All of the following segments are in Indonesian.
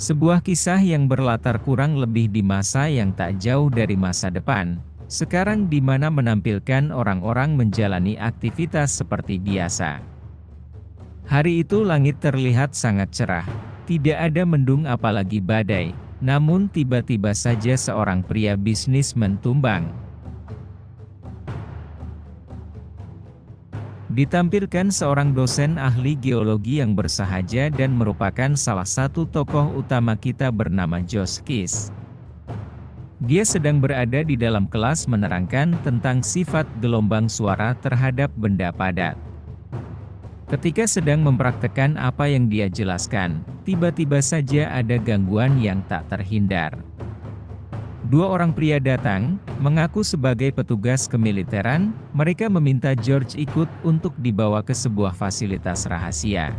Sebuah kisah yang berlatar kurang lebih di masa yang tak jauh dari masa depan, sekarang di mana menampilkan orang-orang menjalani aktivitas seperti biasa. Hari itu langit terlihat sangat cerah, tidak ada mendung apalagi badai, namun tiba-tiba saja seorang pria bisnismen tumbang. Ditampilkan seorang dosen ahli geologi yang bersahaja dan merupakan salah satu tokoh utama kita bernama Josh Kiss. Dia sedang berada di dalam kelas menerangkan tentang sifat gelombang suara terhadap benda padat. Ketika sedang mempraktekkan apa yang dia jelaskan, tiba-tiba saja ada gangguan yang tak terhindar. Dua orang pria datang, mengaku sebagai petugas kemiliteran. Mereka meminta George ikut untuk dibawa ke sebuah fasilitas rahasia.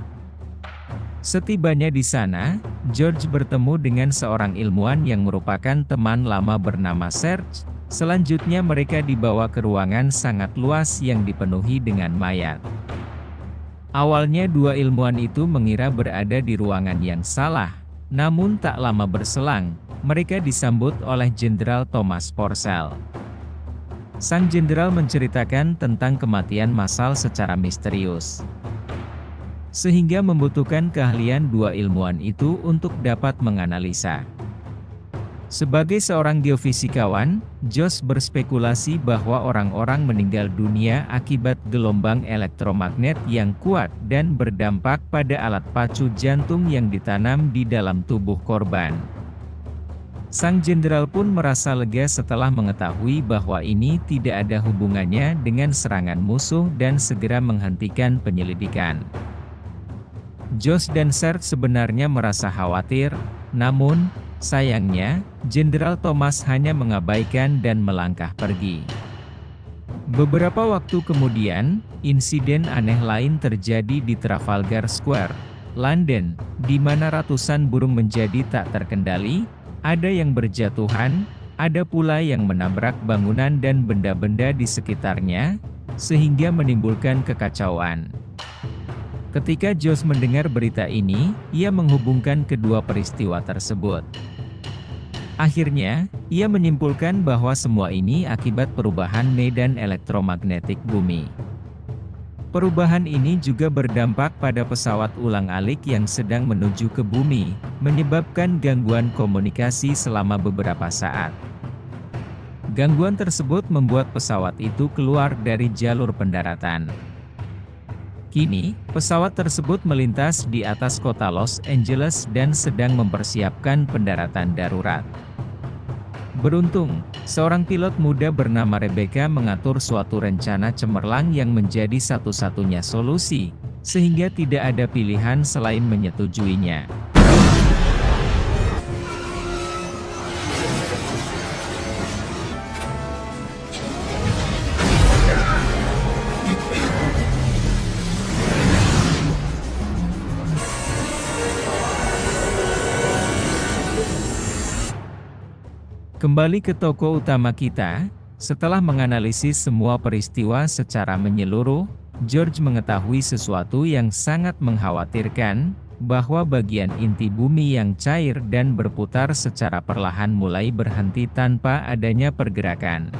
Setibanya di sana, George bertemu dengan seorang ilmuwan yang merupakan teman lama bernama Serge. Selanjutnya mereka dibawa ke ruangan sangat luas yang dipenuhi dengan mayat. Awalnya dua ilmuwan itu mengira berada di ruangan yang salah, namun tak lama berselang, mereka disambut oleh Jenderal Thomas Purcell. Sang jenderal menceritakan tentang kematian massal secara misterius, sehingga membutuhkan keahlian dua ilmuwan itu untuk dapat menganalisa. Sebagai seorang geofisikawan, Josh berspekulasi bahwa orang-orang meninggal dunia akibat gelombang elektromagnet yang kuat dan berdampak pada alat pacu jantung yang ditanam di dalam tubuh korban. Sang jenderal pun merasa lega setelah mengetahui bahwa ini tidak ada hubungannya dengan serangan musuh dan segera menghentikan penyelidikan. Josh dan Serge sebenarnya merasa khawatir, namun, sayangnya, Jenderal Thomas hanya mengabaikan dan melangkah pergi. Beberapa waktu kemudian, insiden aneh lain terjadi di Trafalgar Square, London, di mana ratusan burung menjadi tak terkendali. Ada yang berjatuhan, ada pula yang menabrak bangunan dan benda-benda di sekitarnya, sehingga menimbulkan kekacauan. Ketika Josh mendengar berita ini, ia menghubungkan kedua peristiwa tersebut. Akhirnya, ia menyimpulkan bahwa semua ini akibat perubahan medan elektromagnetik bumi. Perubahan ini juga berdampak pada pesawat ulang-alik yang sedang menuju ke bumi, menyebabkan gangguan komunikasi selama beberapa saat. Gangguan tersebut membuat pesawat itu keluar dari jalur pendaratan. Kini, pesawat tersebut melintas di atas kota Los Angeles dan sedang mempersiapkan pendaratan darurat. Beruntung, seorang pilot muda bernama Rebecca mengatur suatu rencana cemerlang yang menjadi satu-satunya solusi, sehingga tidak ada pilihan selain menyetujuinya. Kembali ke tokoh utama kita, setelah menganalisis semua peristiwa secara menyeluruh, George mengetahui sesuatu yang sangat mengkhawatirkan, bahwa bagian inti bumi yang cair dan berputar secara perlahan mulai berhenti tanpa adanya pergerakan.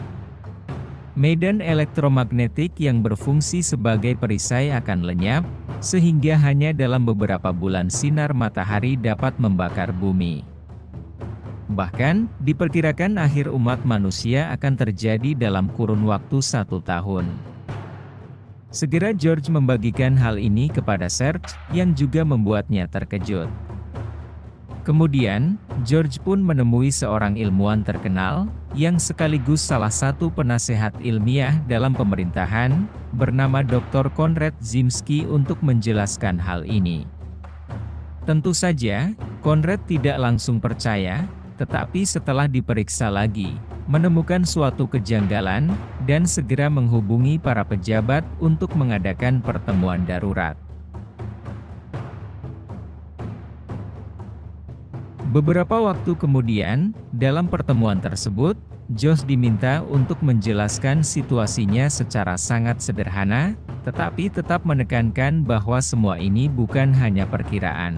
Medan elektromagnetik yang berfungsi sebagai perisai akan lenyap, sehingga hanya dalam beberapa bulan sinar matahari dapat membakar bumi. Bahkan, diperkirakan akhir umat manusia akan terjadi dalam kurun waktu 1 tahun. Segera George membagikan hal ini kepada Serge, yang juga membuatnya terkejut. Kemudian, George pun menemui seorang ilmuwan terkenal, yang sekaligus salah satu penasehat ilmiah dalam pemerintahan, bernama Dr. Konrad Zimski untuk menjelaskan hal ini. Tentu saja, Konrad tidak langsung percaya, tetapi setelah diperiksa lagi, menemukan suatu kejanggalan, dan segera menghubungi para pejabat untuk mengadakan pertemuan darurat. Beberapa waktu kemudian, dalam pertemuan tersebut, Josh diminta untuk menjelaskan situasinya secara sangat sederhana, tetapi tetap menekankan bahwa semua ini bukan hanya perkiraan.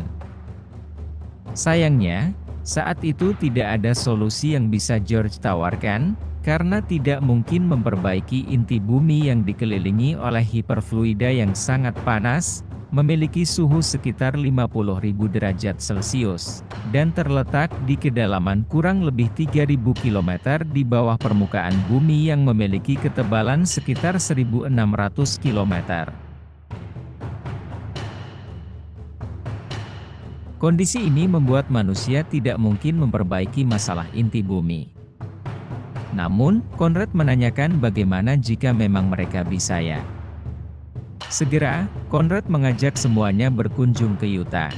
Sayangnya, saat itu tidak ada solusi yang bisa George tawarkan, karena tidak mungkin memperbaiki inti bumi yang dikelilingi oleh hiperfluida yang sangat panas, memiliki suhu sekitar 50.000 derajat Celcius, dan terletak di kedalaman kurang lebih 3.000 km di bawah permukaan bumi yang memiliki ketebalan sekitar 1.600 km. Kondisi ini membuat manusia tidak mungkin memperbaiki masalah inti bumi. Namun, Conrad menanyakan bagaimana jika memang mereka bisa ya. Segera, Conrad mengajak semuanya berkunjung ke Utah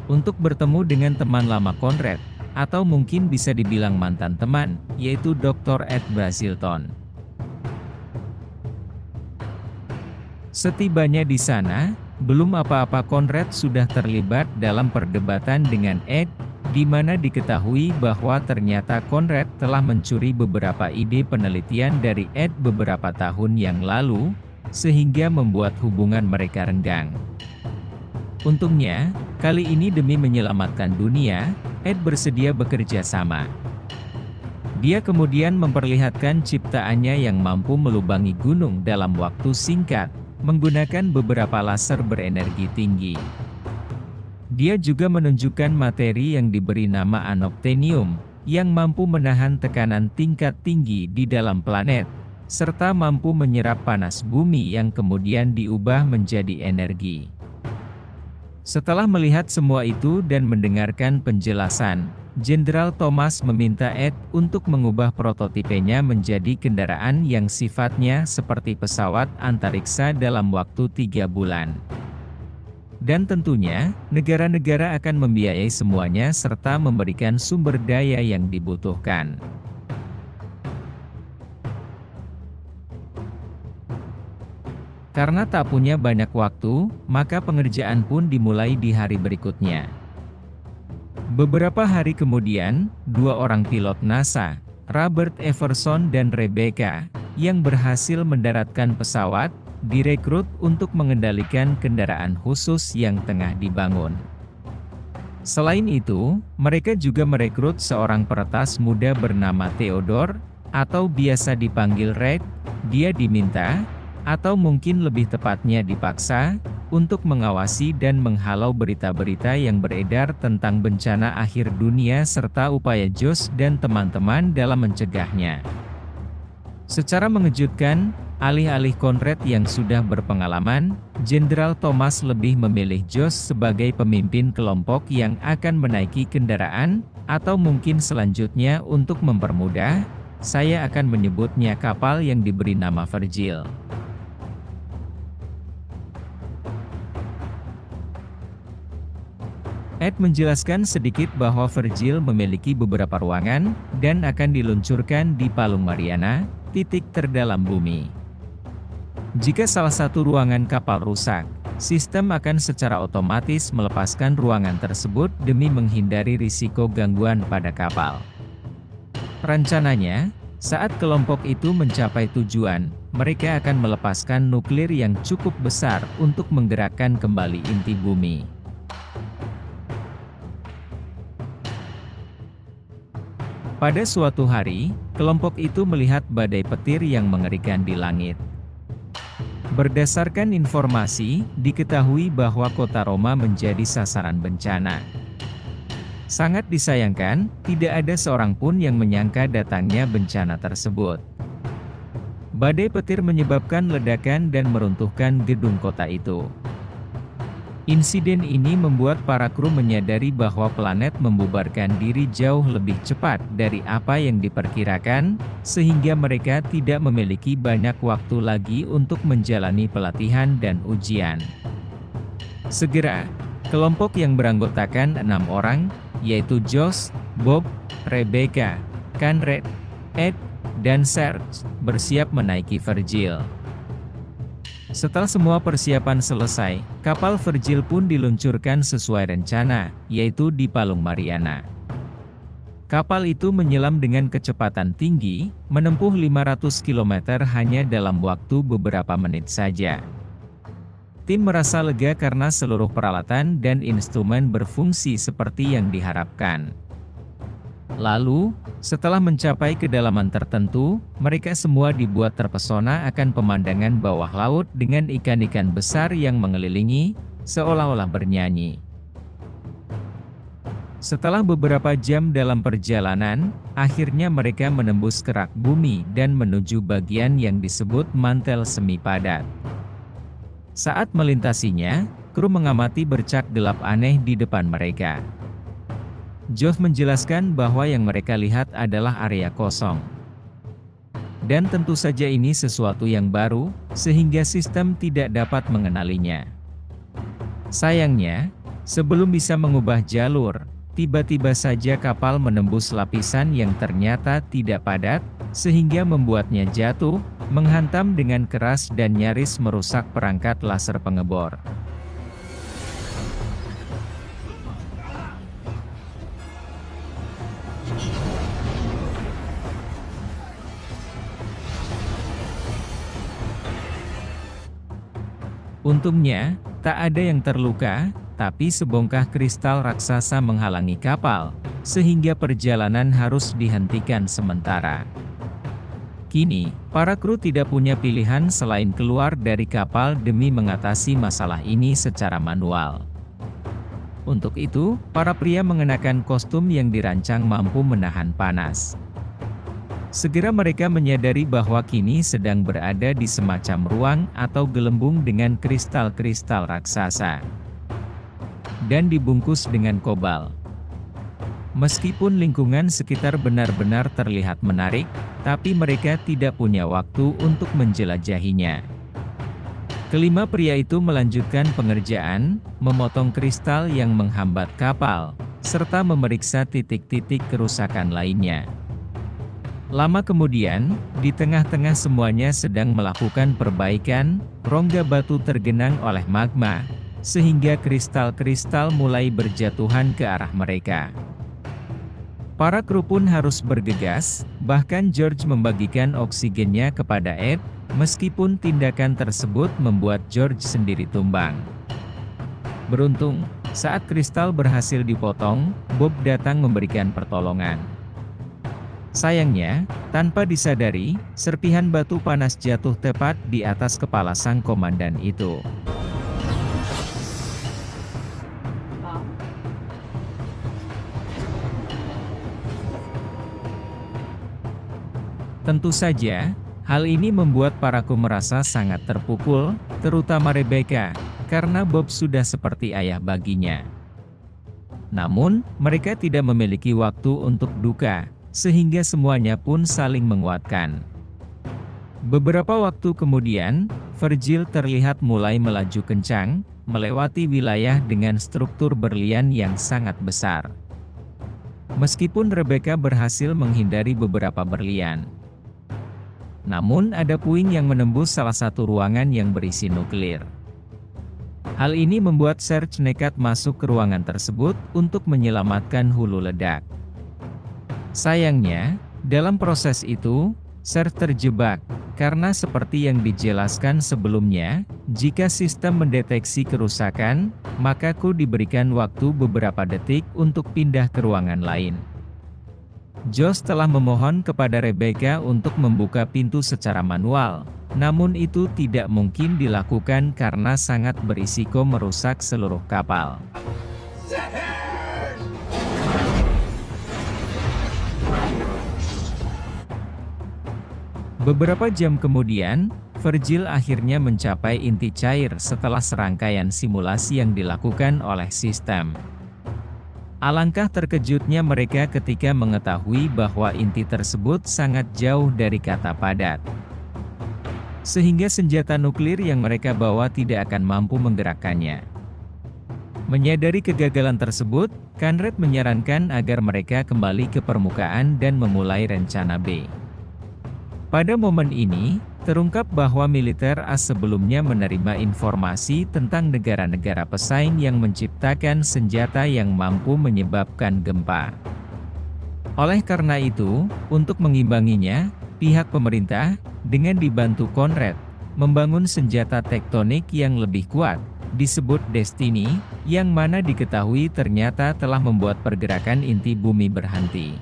untuk bertemu dengan teman lama Conrad, atau mungkin bisa dibilang mantan teman, yaitu Dr. Ed Brazelton. Setibanya di sana, belum apa-apa Conrad sudah terlibat dalam perdebatan dengan Ed, di mana diketahui bahwa ternyata Conrad telah mencuri beberapa ide penelitian dari Ed beberapa tahun yang lalu, sehingga membuat hubungan mereka renggang. Untungnya, kali ini demi menyelamatkan dunia, Ed bersedia bekerja sama. Dia kemudian memperlihatkan ciptaannya yang mampu melubangi gunung dalam waktu singkat, menggunakan beberapa laser berenergi tinggi. Dia juga menunjukkan materi yang diberi nama unobtainium, yang mampu menahan tekanan tingkat tinggi di dalam planet, serta mampu menyerap panas bumi yang kemudian diubah menjadi energi. Setelah melihat semua itu dan mendengarkan penjelasan, Jenderal Thomas meminta Ed untuk mengubah prototipenya menjadi kendaraan yang sifatnya seperti pesawat antariksa dalam waktu 3 bulan. Dan tentunya, negara-negara akan membiayai semuanya serta memberikan sumber daya yang dibutuhkan. Karena tak punya banyak waktu, maka pengerjaan pun dimulai di hari berikutnya. Beberapa hari kemudian, 2 orang pilot NASA, Robert Everson dan Rebecca, yang berhasil mendaratkan pesawat, direkrut untuk mengendalikan kendaraan khusus yang tengah dibangun. Selain itu, mereka juga merekrut seorang peretas muda bernama Theodore, atau biasa dipanggil Red. Dia diminta, atau mungkin lebih tepatnya dipaksa, untuk mengawasi dan menghalau berita-berita yang beredar tentang bencana akhir dunia serta upaya Josh dan teman-teman dalam mencegahnya. Secara mengejutkan, alih-alih Conrad yang sudah berpengalaman, Jenderal Thomas lebih memilih Josh sebagai pemimpin kelompok yang akan menaiki kendaraan, atau mungkin selanjutnya untuk mempermudah, saya akan menyebutnya kapal yang diberi nama Virgil. Ed menjelaskan sedikit bahwa Virgil memiliki beberapa ruangan, dan akan diluncurkan di Palung Mariana, titik terdalam bumi. Jika salah satu ruangan kapal rusak, sistem akan secara otomatis melepaskan ruangan tersebut demi menghindari risiko gangguan pada kapal. Rencananya, saat kelompok itu mencapai tujuan, mereka akan melepaskan nuklir yang cukup besar untuk menggerakkan kembali inti bumi. Pada suatu hari, kelompok itu melihat badai petir yang mengerikan di langit. Berdasarkan informasi, diketahui bahwa kota Roma menjadi sasaran bencana. Sangat disayangkan, tidak ada seorang pun yang menyangka datangnya bencana tersebut. Badai petir menyebabkan ledakan dan meruntuhkan gedung kota itu. Insiden ini membuat para kru menyadari bahwa planet membubarkan diri jauh lebih cepat dari apa yang diperkirakan, sehingga mereka tidak memiliki banyak waktu lagi untuk menjalani pelatihan dan ujian. Segera, kelompok yang beranggotakan 6 orang, yaitu Josh, Bob, Rebecca, Conrad, Ed, dan Serge, bersiap menaiki Virgil. Setelah semua persiapan selesai, kapal Virgil pun diluncurkan sesuai rencana, yaitu di Palung Mariana. Kapal itu menyelam dengan kecepatan tinggi, menempuh 500 km hanya dalam waktu beberapa menit saja. Tim merasa lega karena seluruh peralatan dan instrumen berfungsi seperti yang diharapkan. Lalu, setelah mencapai kedalaman tertentu, mereka semua dibuat terpesona akan pemandangan bawah laut dengan ikan-ikan besar yang mengelilingi, seolah-olah bernyanyi. Setelah beberapa jam dalam perjalanan, akhirnya mereka menembus kerak bumi dan menuju bagian yang disebut mantel semi padat. Saat melintasinya, kru mengamati bercak gelap aneh di depan mereka. Geoff menjelaskan bahwa yang mereka lihat adalah area kosong. Dan tentu saja ini sesuatu yang baru, sehingga sistem tidak dapat mengenalinya. Sayangnya, sebelum bisa mengubah jalur, tiba-tiba saja kapal menembus lapisan yang ternyata tidak padat, sehingga membuatnya jatuh, menghantam dengan keras dan nyaris merusak perangkat laser pengebor. Untungnya, tak ada yang terluka, tapi sebongkah kristal raksasa menghalangi kapal, sehingga perjalanan harus dihentikan sementara. Kini, para kru tidak punya pilihan selain keluar dari kapal demi mengatasi masalah ini secara manual. Untuk itu, para pria mengenakan kostum yang dirancang mampu menahan panas. Segera mereka menyadari bahwa kini sedang berada di semacam ruang atau gelembung dengan kristal-kristal raksasa. Dan dibungkus dengan kobal. Meskipun lingkungan sekitar benar-benar terlihat menarik, tapi mereka tidak punya waktu untuk menjelajahinya. Kelima pria itu melanjutkan pengerjaan, memotong kristal yang menghambat kapal, serta memeriksa titik-titik kerusakan lainnya. Lama kemudian, di tengah-tengah semuanya sedang melakukan perbaikan, rongga batu tergenang oleh magma, sehingga kristal-kristal mulai berjatuhan ke arah mereka. Para kru pun harus bergegas, bahkan George membagikan oksigennya kepada Ed, meskipun tindakan tersebut membuat George sendiri tumbang. Beruntung, saat kristal berhasil dipotong, Bob datang memberikan pertolongan. Sayangnya, tanpa disadari, serpihan batu panas jatuh tepat di atas kepala sang komandan itu. Tentu saja, hal ini membuat para kru merasa sangat terpukul, terutama Rebecca, karena Bob sudah seperti ayah baginya. Namun, mereka tidak memiliki waktu untuk duka, sehingga semuanya pun saling menguatkan. Beberapa waktu kemudian, Virgil terlihat mulai melaju kencang, melewati wilayah dengan struktur berlian yang sangat besar. Meskipun Rebecca berhasil menghindari beberapa berlian. Namun ada puing yang menembus salah satu ruangan yang berisi nuklir. Hal ini membuat Serge nekat masuk ke ruangan tersebut untuk menyelamatkan hulu ledak. Sayangnya, dalam proses itu, Serge terjebak, karena seperti yang dijelaskan sebelumnya, jika sistem mendeteksi kerusakan, maka kru diberikan waktu beberapa detik untuk pindah ke ruangan lain. Josh telah memohon kepada Rebecca untuk membuka pintu secara manual, namun itu tidak mungkin dilakukan karena sangat berisiko merusak seluruh kapal. Beberapa jam kemudian, Virgil akhirnya mencapai inti cair setelah serangkaian simulasi yang dilakukan oleh sistem. Alangkah terkejutnya mereka ketika mengetahui bahwa inti tersebut sangat jauh dari kata padat. Sehingga senjata nuklir yang mereka bawa tidak akan mampu menggerakkannya. Menyadari kegagalan tersebut, Conrad menyarankan agar mereka kembali ke permukaan dan memulai rencana B. Pada momen ini, terungkap bahwa militer AS sebelumnya menerima informasi tentang negara-negara pesaing yang menciptakan senjata yang mampu menyebabkan gempa. Oleh karena itu, untuk mengimbanginya, pihak pemerintah, dengan dibantu Conrad, membangun senjata tektonik yang lebih kuat, disebut Destiny, yang mana diketahui ternyata telah membuat pergerakan inti bumi berhenti.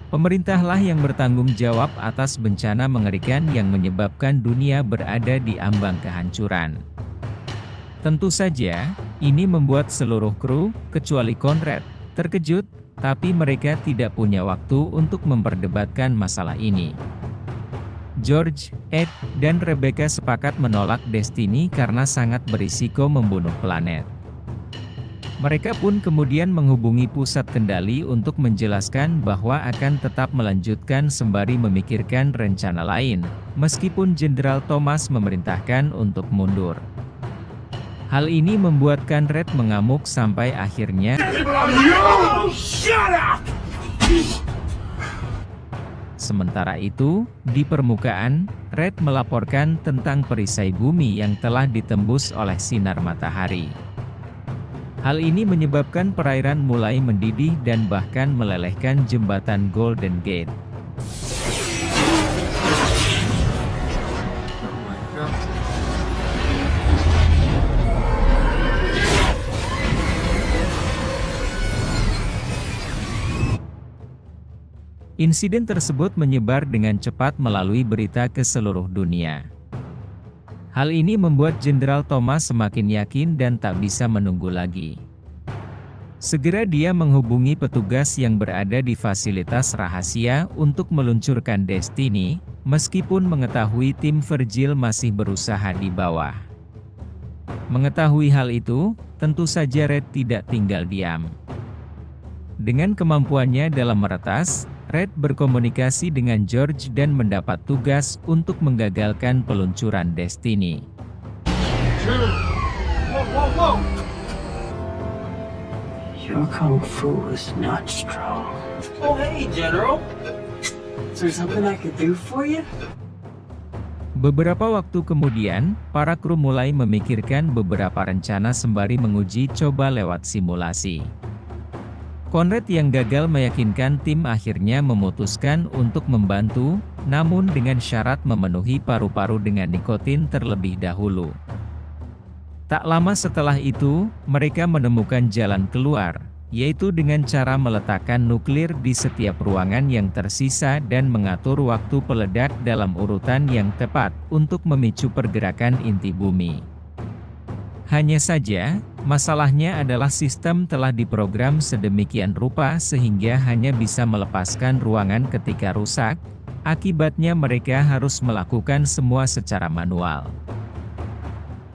Pemerintahlah yang bertanggung jawab atas bencana mengerikan yang menyebabkan dunia berada di ambang kehancuran. Tentu saja, ini membuat seluruh kru, kecuali Conrad, terkejut, tapi mereka tidak punya waktu untuk memperdebatkan masalah ini. George, Ed, dan Rebecca sepakat menolak Destiny karena sangat berisiko membunuh planet. Mereka pun kemudian menghubungi pusat kendali untuk menjelaskan bahwa akan tetap melanjutkan sembari memikirkan rencana lain, meskipun Jenderal Thomas memerintahkan untuk mundur. Hal ini membuat Conrad mengamuk sampai akhirnya Sementara itu, di permukaan, Red melaporkan tentang perisai bumi yang telah ditembus oleh sinar matahari. Hal ini menyebabkan perairan mulai mendidih dan bahkan melelehkan jembatan Golden Gate. Insiden tersebut menyebar dengan cepat melalui berita ke seluruh dunia. Hal ini membuat Jenderal Thomas semakin yakin dan tak bisa menunggu lagi. Segera dia menghubungi petugas yang berada di fasilitas rahasia untuk meluncurkan Destiny, meskipun mengetahui tim Virgil masih berusaha di bawah. Mengetahui hal itu, tentu saja Red tidak tinggal diam. Dengan kemampuannya dalam meretas, Red berkomunikasi dengan George dan mendapat tugas untuk menggagalkan peluncuran Destiny. Your kung fu is not strong. Oh, hey, General. Is there something I could do for you? Beberapa waktu kemudian, para kru mulai memikirkan beberapa rencana sembari menguji coba lewat simulasi. Conrad yang gagal meyakinkan tim akhirnya memutuskan untuk membantu, namun dengan syarat memenuhi paru-paru dengan nikotin terlebih dahulu. Tak lama setelah itu, mereka menemukan jalan keluar, yaitu dengan cara meletakkan nuklir di setiap ruangan yang tersisa dan mengatur waktu peledak dalam urutan yang tepat untuk memicu pergerakan inti bumi. Hanya saja, masalahnya adalah sistem telah diprogram sedemikian rupa sehingga hanya bisa melepaskan ruangan ketika rusak, akibatnya mereka harus melakukan semua secara manual.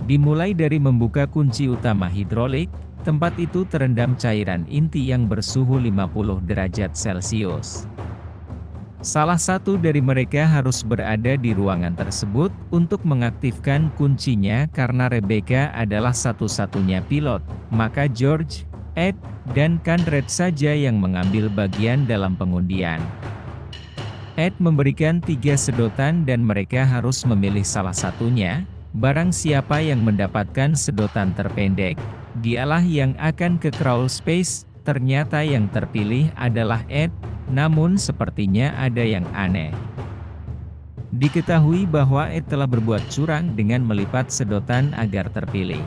Dimulai dari membuka kunci utama hidrolik, tempat itu terendam cairan inti yang bersuhu 50 derajat Celcius. Salah satu dari mereka harus berada di ruangan tersebut untuk mengaktifkan kuncinya karena Rebecca adalah satu-satunya pilot, maka George, Ed, dan Conrad saja yang mengambil bagian dalam pengundian. Ed memberikan 3 sedotan dan mereka harus memilih salah satunya, barang siapa yang mendapatkan sedotan terpendek, dialah yang akan ke crawl space. Ternyata yang terpilih adalah Ed, namun sepertinya ada yang aneh. Diketahui bahwa Ed telah berbuat curang dengan melipat sedotan agar terpilih.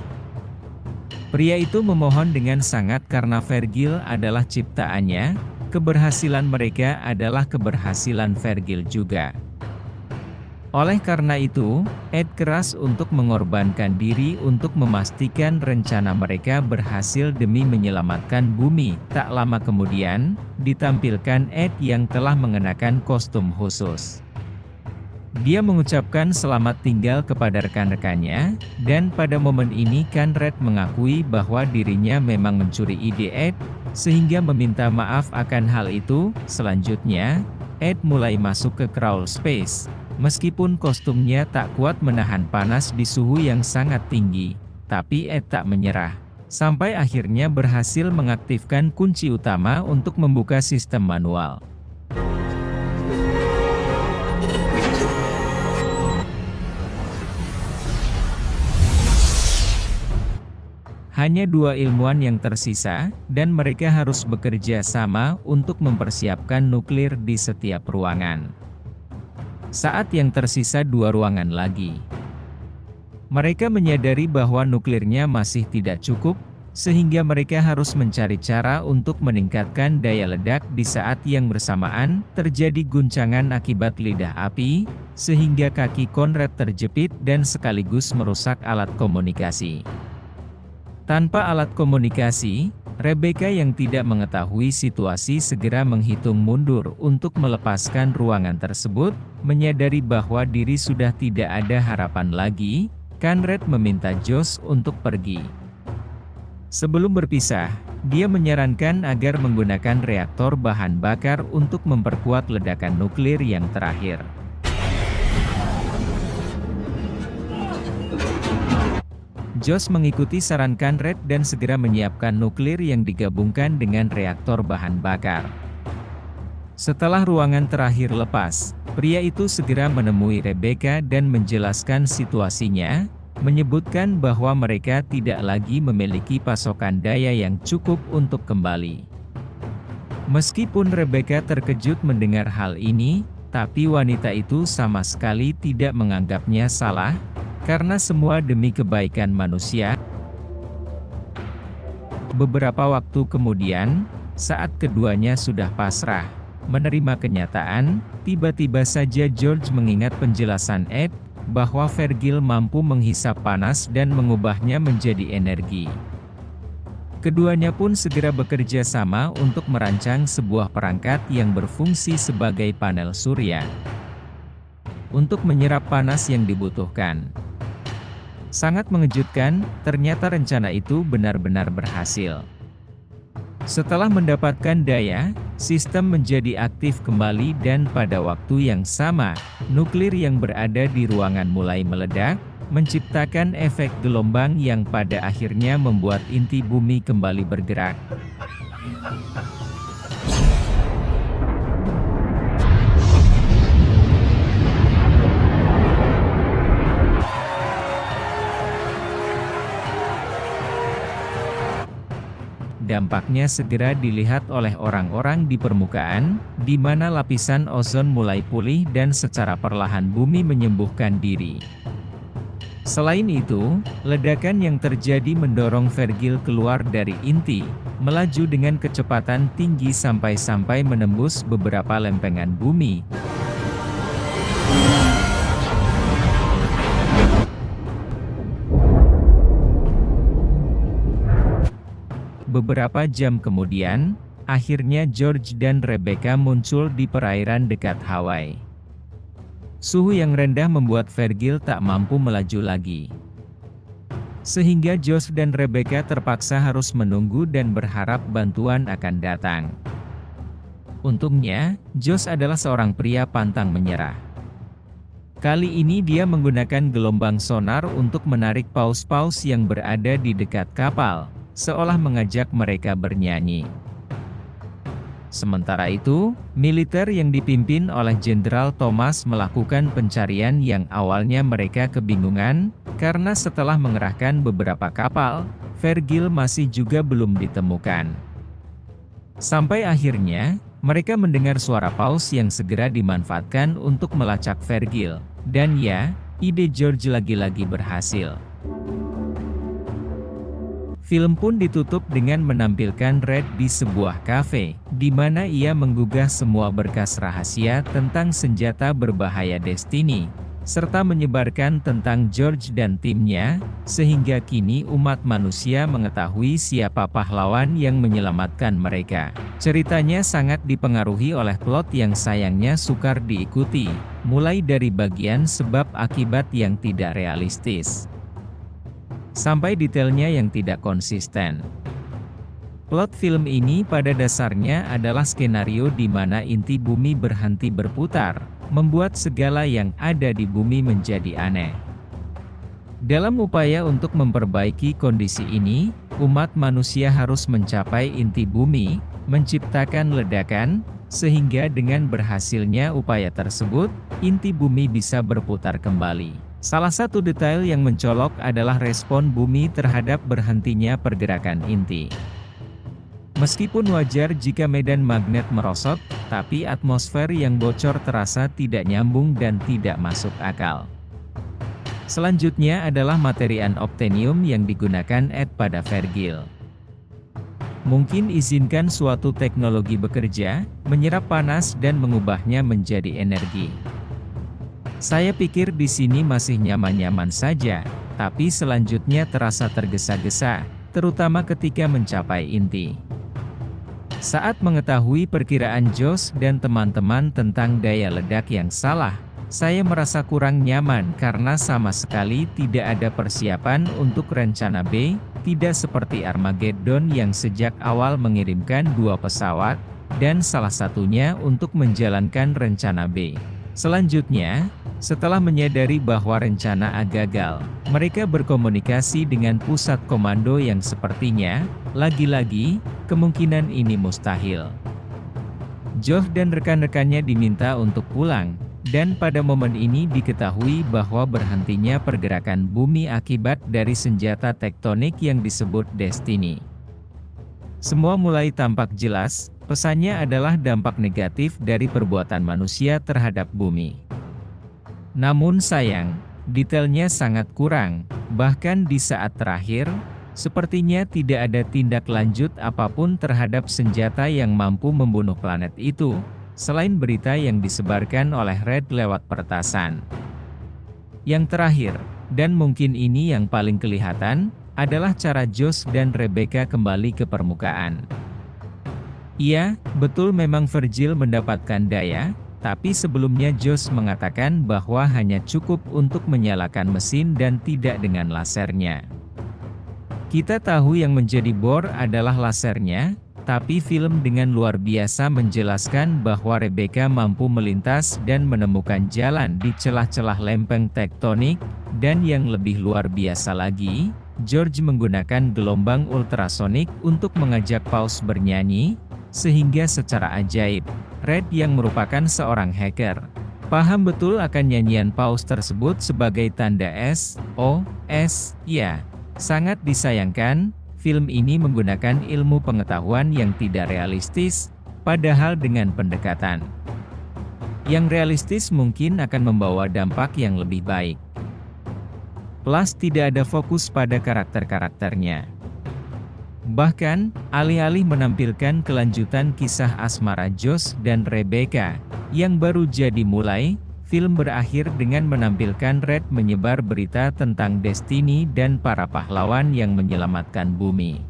Pria itu memohon dengan sangat karena Virgil adalah ciptaannya, keberhasilan mereka adalah keberhasilan Virgil juga. Oleh karena itu, Ed keras untuk mengorbankan diri untuk memastikan rencana mereka berhasil demi menyelamatkan bumi. Tak lama kemudian, ditampilkan Ed yang telah mengenakan kostum khusus. Dia mengucapkan selamat tinggal kepada rekan-rekannya, dan pada momen ini Conrad mengakui bahwa dirinya memang mencuri ide Ed, sehingga meminta maaf akan hal itu. Selanjutnya, Ed mulai masuk ke crawl space. Meskipun kostumnya tak kuat menahan panas di suhu yang sangat tinggi, tapi Ed tak menyerah. Sampai akhirnya berhasil mengaktifkan kunci utama untuk membuka sistem manual. Hanya 2 ilmuwan yang tersisa, dan mereka harus bekerja sama untuk mempersiapkan nuklir di setiap ruangan. Saat yang tersisa 2 ruangan lagi. Mereka menyadari bahwa nuklirnya masih tidak cukup, sehingga mereka harus mencari cara untuk meningkatkan daya ledak di saat yang bersamaan terjadi guncangan akibat lidah api, sehingga kaki Conrad terjepit dan sekaligus merusak alat komunikasi. Tanpa alat komunikasi, Rebecca yang tidak mengetahui situasi segera menghitung mundur untuk melepaskan ruangan tersebut, menyadari bahwa diri sudah tidak ada harapan lagi. Conrad meminta Josh untuk pergi. Sebelum berpisah, dia menyarankan agar menggunakan reaktor bahan bakar untuk memperkuat ledakan nuklir yang terakhir. Josh mengikuti saran Conrad dan segera menyiapkan nuklir yang digabungkan dengan reaktor bahan bakar. Setelah ruangan terakhir lepas, pria itu segera menemui Rebecca dan menjelaskan situasinya, menyebutkan bahwa mereka tidak lagi memiliki pasokan daya yang cukup untuk kembali. Meskipun Rebecca terkejut mendengar hal ini, tapi wanita itu sama sekali tidak menganggapnya salah, karena semua demi kebaikan manusia. Beberapa waktu kemudian, saat keduanya sudah pasrah, menerima kenyataan, tiba-tiba saja George mengingat penjelasan Ed, bahwa Vergil mampu menghisap panas dan mengubahnya menjadi energi. Keduanya pun segera bekerja sama untuk merancang sebuah perangkat yang berfungsi sebagai panel surya untuk menyerap panas yang dibutuhkan. Sangat mengejutkan, ternyata rencana itu benar-benar berhasil. Setelah mendapatkan daya, sistem menjadi aktif kembali dan pada waktu yang sama, nuklir yang berada di ruangan mulai meledak, menciptakan efek gelombang yang pada akhirnya membuat inti bumi kembali bergerak. Dampaknya segera dilihat oleh orang-orang di permukaan, di mana lapisan ozon mulai pulih dan secara perlahan bumi menyembuhkan diri. Selain itu, ledakan yang terjadi mendorong Vergil keluar dari inti, melaju dengan kecepatan tinggi sampai menembus beberapa lempengan bumi. Beberapa jam kemudian, akhirnya George dan Rebecca muncul di perairan dekat Hawaii. Suhu yang rendah membuat Vergil tak mampu melaju lagi. Sehingga Josh dan Rebecca terpaksa harus menunggu dan berharap bantuan akan datang. Untungnya, Josh adalah seorang pria pantang menyerah. Kali ini dia menggunakan gelombang sonar untuk menarik paus-paus yang berada di dekat kapal, seolah mengajak mereka bernyanyi. Sementara itu, militer yang dipimpin oleh Jenderal Thomas melakukan pencarian yang awalnya mereka kebingungan, karena setelah mengerahkan beberapa kapal, Vergil masih juga belum ditemukan. Sampai akhirnya, mereka mendengar suara paus yang segera dimanfaatkan untuk melacak Vergil, dan ya, ide George lagi-lagi berhasil. Film pun ditutup dengan menampilkan Red di sebuah kafe, di mana ia menggugah semua berkas rahasia tentang senjata berbahaya Destiny, serta menyebarkan tentang George dan timnya, sehingga kini umat manusia mengetahui siapa pahlawan yang menyelamatkan mereka. Ceritanya sangat dipengaruhi oleh plot yang sayangnya sukar diikuti, mulai dari bagian sebab akibat yang tidak realistis, sampai detailnya yang tidak konsisten. Plot film ini pada dasarnya adalah skenario di mana inti bumi berhenti berputar, membuat segala yang ada di bumi menjadi aneh. Dalam upaya untuk memperbaiki kondisi ini, umat manusia harus mencapai inti bumi, menciptakan ledakan, sehingga dengan berhasilnya upaya tersebut, inti bumi bisa berputar kembali. Salah satu detail yang mencolok adalah respon bumi terhadap berhentinya pergerakan inti. Meskipun wajar jika medan magnet merosot, tapi atmosfer yang bocor terasa tidak nyambung dan tidak masuk akal. Selanjutnya adalah materi unobtainium yang digunakan pada Vergil. Mungkin izinkan suatu teknologi bekerja, menyerap panas dan mengubahnya menjadi energi. Saya pikir di sini masih nyaman-nyaman saja, tapi selanjutnya terasa tergesa-gesa, terutama ketika mencapai inti. Saat mengetahui perkiraan Josh dan teman-teman tentang daya ledak yang salah, saya merasa kurang nyaman karena sama sekali tidak ada persiapan untuk rencana B, tidak seperti Armageddon yang sejak awal mengirimkan 2 pesawat, dan salah satunya untuk menjalankan rencana B. Selanjutnya, setelah menyadari bahwa rencana A gagal, mereka berkomunikasi dengan pusat komando yang sepertinya, lagi-lagi, kemungkinan ini mustahil. Josh dan rekan-rekannya diminta untuk pulang, dan pada momen ini diketahui bahwa berhentinya pergerakan bumi akibat dari senjata tektonik yang disebut Destiny. Semua mulai tampak jelas, pesannya adalah dampak negatif dari perbuatan manusia terhadap bumi. Namun sayang, detailnya sangat kurang, bahkan di saat terakhir, sepertinya tidak ada tindak lanjut apapun terhadap senjata yang mampu membunuh planet itu, selain berita yang disebarkan oleh Red lewat peretasan. Yang terakhir, dan mungkin ini yang paling kelihatan, adalah cara Josh dan Rebecca kembali ke permukaan. Iya, betul memang Vergil mendapatkan daya, tapi sebelumnya Josh mengatakan bahwa hanya cukup untuk menyalakan mesin dan tidak dengan lasernya. Kita tahu yang menjadi bor adalah lasernya, tapi film dengan luar biasa menjelaskan bahwa Rebecca mampu melintas dan menemukan jalan di celah-celah lempeng tektonik, dan yang lebih luar biasa lagi, George menggunakan gelombang ultrasonik untuk mengajak Paus bernyanyi, sehingga secara ajaib, Red yang merupakan seorang hacker, paham betul akan nyanyian Paus tersebut sebagai tanda SOS. Ya, sangat disayangkan, film ini menggunakan ilmu pengetahuan yang tidak realistis, padahal dengan pendekatan yang realistis mungkin akan membawa dampak yang lebih baik. Plus tidak ada fokus pada karakter-karakternya. Bahkan, alih-alih menampilkan kelanjutan kisah asmara Josh dan Rebecca, yang baru jadi mulai, film berakhir dengan menampilkan Red menyebar berita tentang Destiny dan para pahlawan yang menyelamatkan bumi.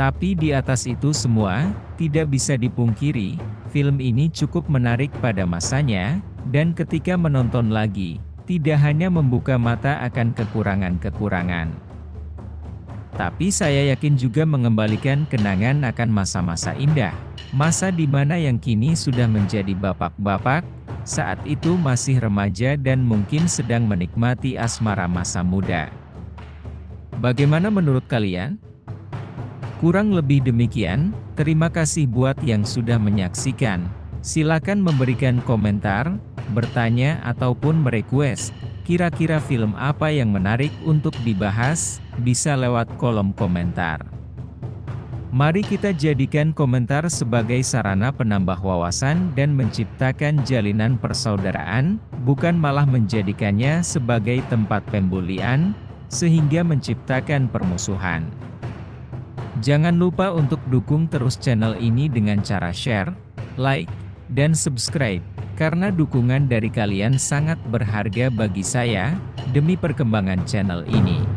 Tapi di atas itu semua, tidak bisa dipungkiri, film ini cukup menarik pada masanya, dan ketika menonton lagi, tidak hanya membuka mata akan kekurangan-kekurangan, tapi saya yakin juga mengembalikan kenangan akan masa-masa indah, masa di mana yang kini sudah menjadi bapak-bapak, saat itu masih remaja dan mungkin sedang menikmati asmara masa muda. Bagaimana menurut kalian? Kurang lebih demikian, terima kasih buat yang sudah menyaksikan. Silakan memberikan komentar, bertanya ataupun merequest. Kira-kira film apa yang menarik untuk dibahas, bisa lewat kolom komentar. Mari kita jadikan komentar sebagai sarana penambah wawasan dan menciptakan jalinan persaudaraan, bukan malah menjadikannya sebagai tempat pembulian, sehingga menciptakan permusuhan. Jangan lupa untuk dukung terus channel ini dengan cara share, like, dan subscribe. Karena dukungan dari kalian sangat berharga bagi saya, demi perkembangan channel ini.